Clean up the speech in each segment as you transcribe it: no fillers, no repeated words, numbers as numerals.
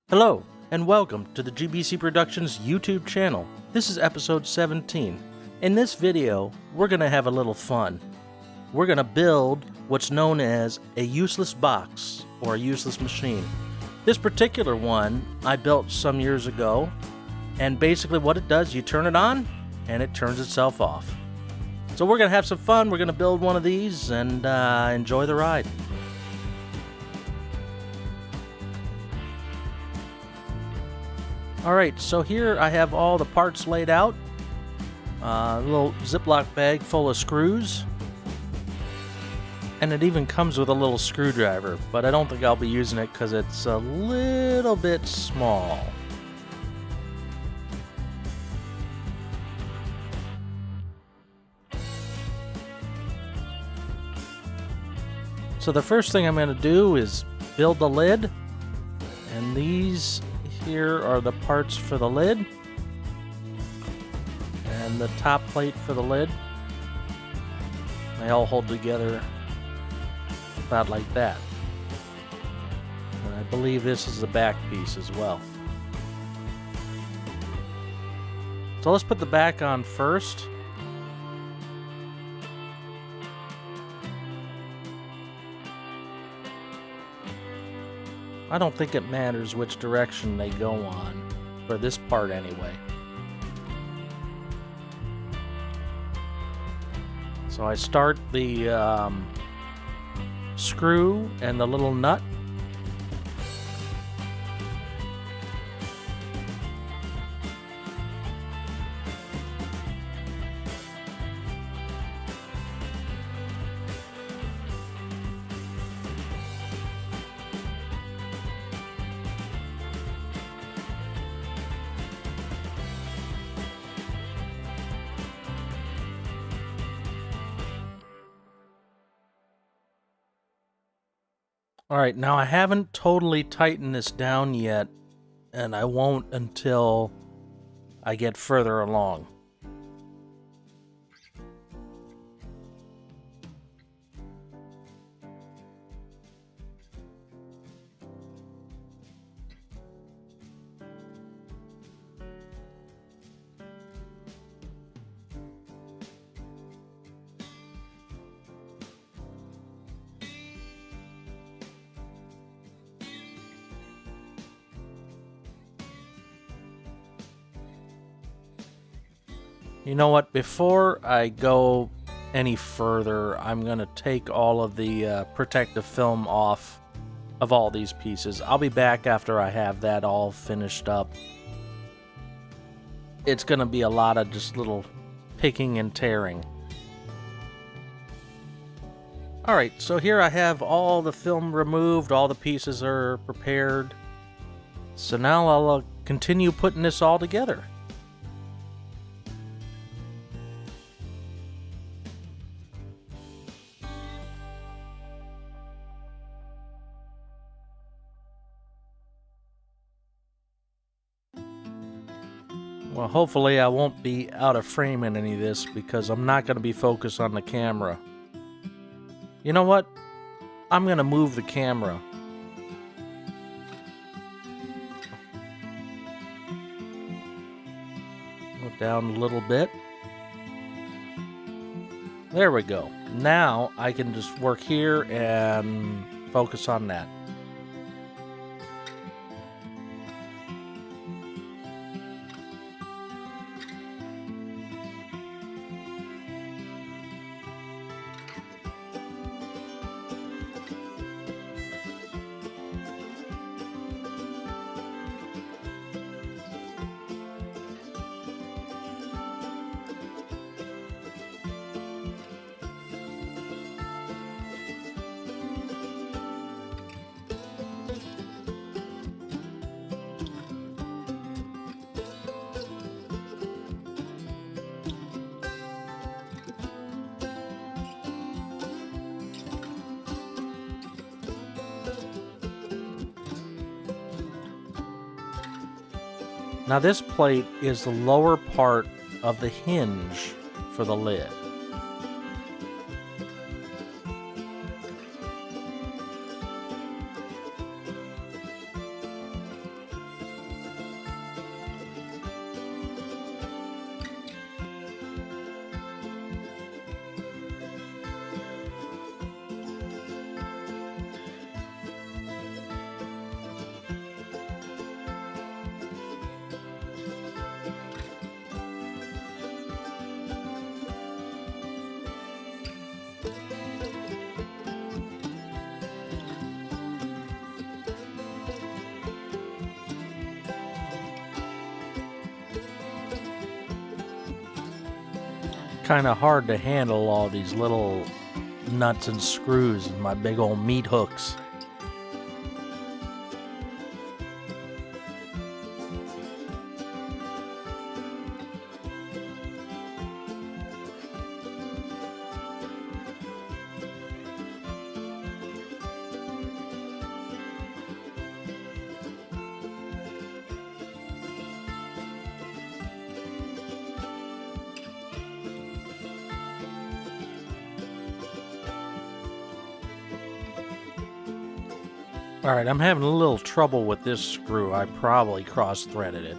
Hello, and welcome to the GBC Productions YouTube channel. This is episode 17. In this video, we're going to have a little fun. We're going to build what's known as a useless box, or a useless machine. This particular one I built some years ago, and basically what it does, you turn it on, and it turns itself off. So we're going to have some fun. We're going to build one of these, and enjoy the ride. Alright, so here I have all the parts laid out. A little Ziploc bag full of screws. And it even comes with a little screwdriver, but I don't think I'll be using it because it's a little bit small. So the first thing I'm going to do is build the lid. And these here are the parts for the lid and the top plate for the lid. They all hold together about like that. And I believe this is the back piece as well. So let's put the back on first. I don't think it matters which direction they go on, for this part anyway. So I start the screw and the little nut. Alright, now I haven't totally tightened this down yet, and I won't until I get further along. You know what, before I go any further, I'm going to take all of the protective film off of all these pieces. I'll be back after I have that all finished up. It's going to be a lot of just little picking and tearing. Alright, so here I have all the film removed, all the pieces are prepared. So now I'll continue putting this all together. Well, hopefully I won't be out of frame in any of this because I'm not going to be focused on the camera. You know what? I'm going to move the camera. Go down a little bit. There we go. Now I can just work here and focus on that. Now this plate is the lower part of the hinge for the lid. kind of hard to handle all these little nuts and screws and my big old meat hooks. Alright, I'm having a little trouble with this screw. I probably cross-threaded it.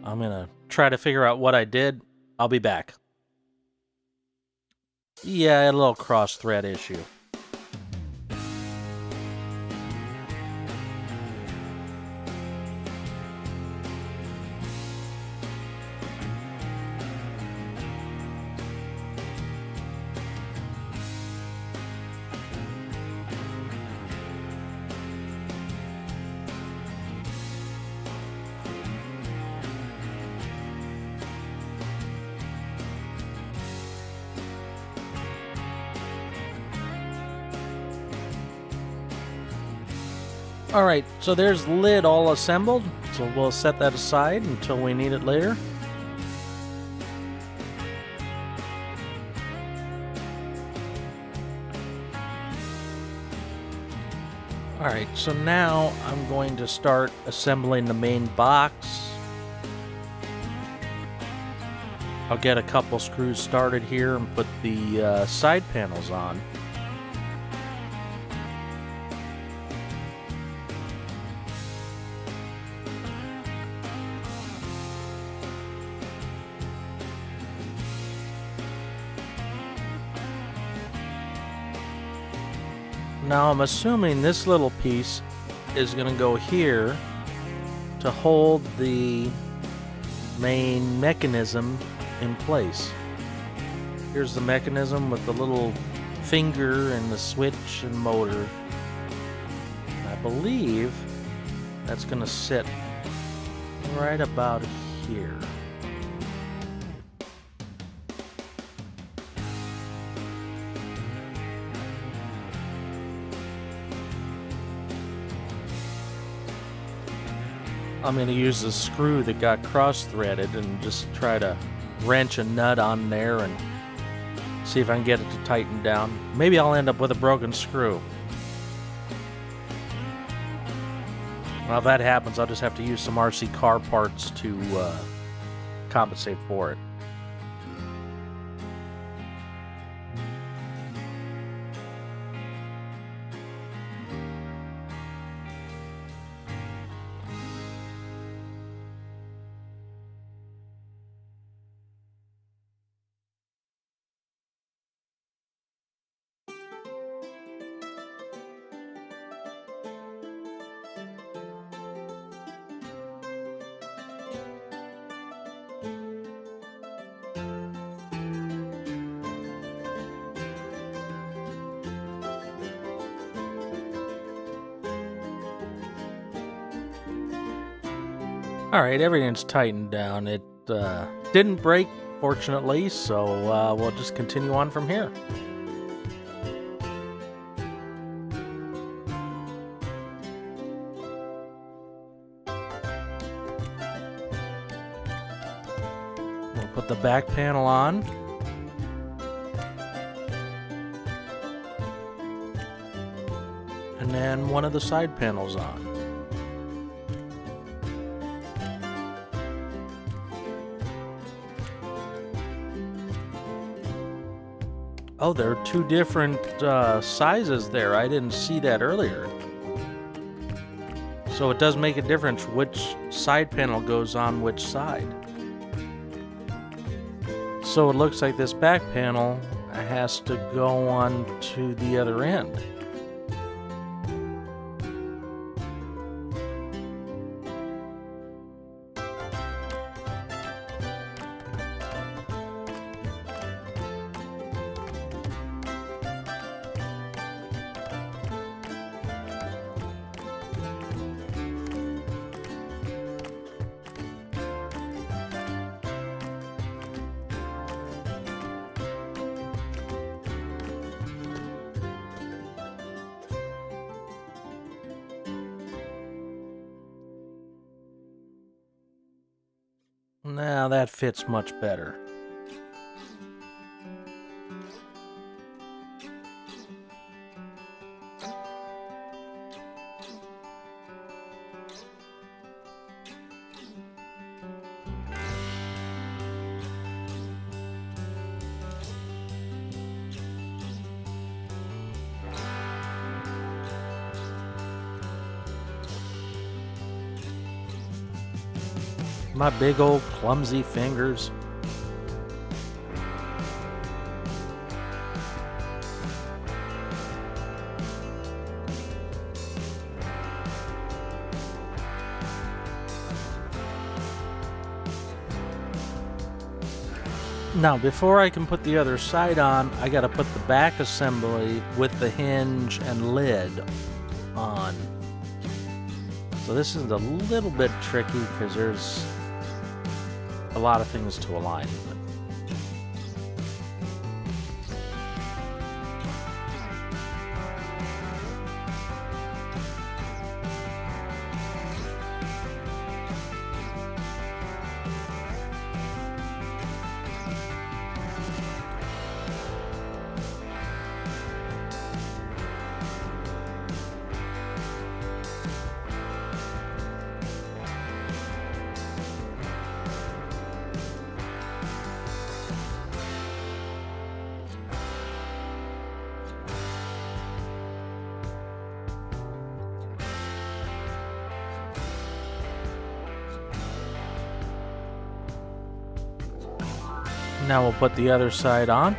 I'm gonna try to figure out what I did. I'll be back. Yeah, I had a little cross-thread issue. Alright, so there's the lid all assembled, so we'll set that aside until we need it later. Alright, so now I'm going to start assembling the main box. I'll get a couple screws started here and put the side panels on. Now I'm assuming this little piece is going to go here to hold the main mechanism in place. Here's the mechanism with the little finger and the switch and motor. I believe that's going to sit right about here. I'm going to use the screw that got cross-threaded and just try to wrench a nut on there and see if I can get it to tighten down. Maybe I'll end up with a broken screw. Well, if that happens, I'll just have to use some RC car parts to compensate for it. Alright, everything's tightened down. It didn't break, fortunately, so we'll just continue on from here. We'll put the back panel on. And then one of the side panels on. Oh, there are two different sizes there. I didn't see that earlier. So it does make a difference which side panel goes on which side. So it looks like this back panel has to go on to the other end. Now that fits much better. My big old clumsy fingers. Now, before I can put the other side on, I gotta put the back assembly with the hinge and lid on. So this is a little bit tricky because there's a lot of things to align. Now we'll put the other side on.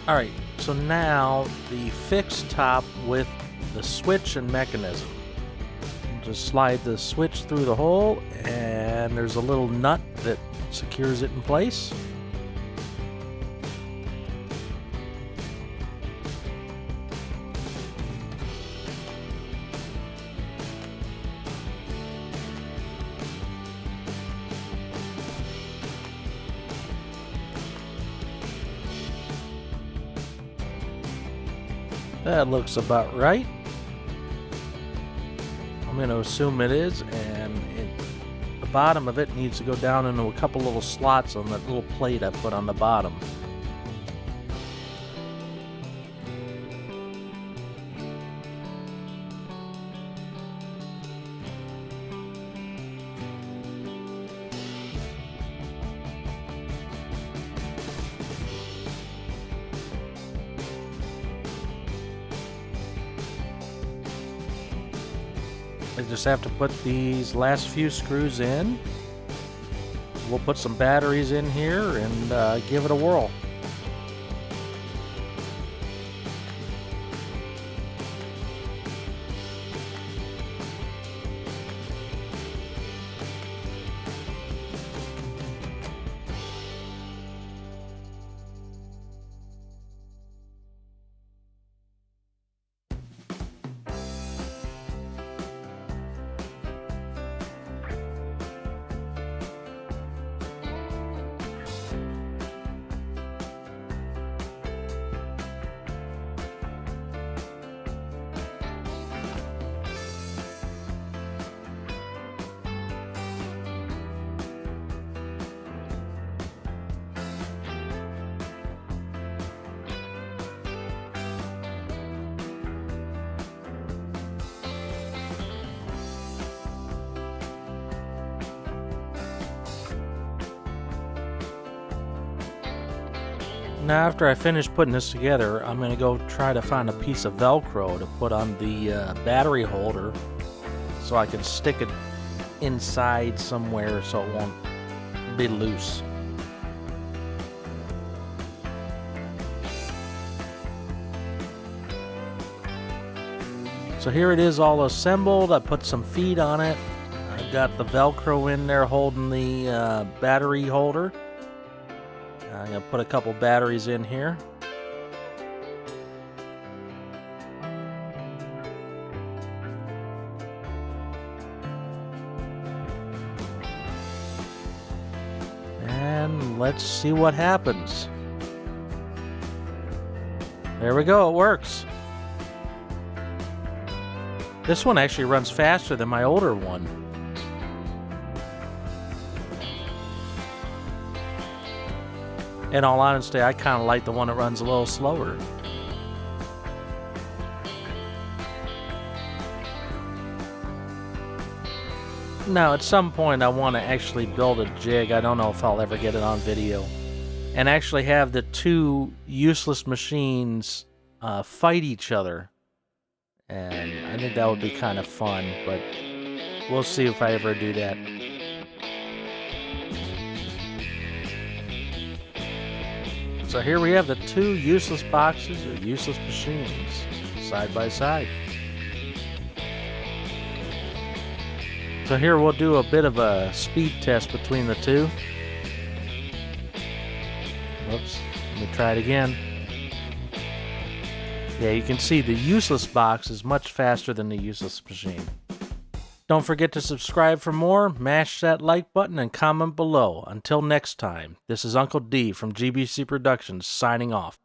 Alright, so now the fixed top with the switch and mechanism. Just slide the switch through the hole, and there's a little nut that secures it in place. That looks about right. I'm going to assume it is, and the bottom of it needs to go down into a couple little slots on that little plate I put on the bottom. I just have to put these last few screws in. We'll put some batteries in here and give it a whirl. Now after I finish putting this together, I'm going to go try to find a piece of Velcro to put on the battery holder so I can stick it inside somewhere so it won't be loose. So here it is all assembled. I put some feet on it. I've got the Velcro in there holding the battery holder. I'm going to put a couple batteries in here. And let's see what happens. There we go, it works. This one actually runs faster than my older one. In all honesty, I kind of like the one that runs a little slower. Now, at some point, I want to actually build a jig. I don't know if I'll ever get it on video. And actually have the two useless machines fight each other. And I think that would be kind of fun, but we'll see if I ever do that. So here we have the two useless boxes or useless machines side by side. So here we'll do a bit of a speed test between the two. Whoops, let me try it again. Yeah, you can see the useless box is much faster than the useless machine. Don't forget to subscribe for more, mash that like button, and comment below. Until next time, this is Uncle D from GBC Productions signing off.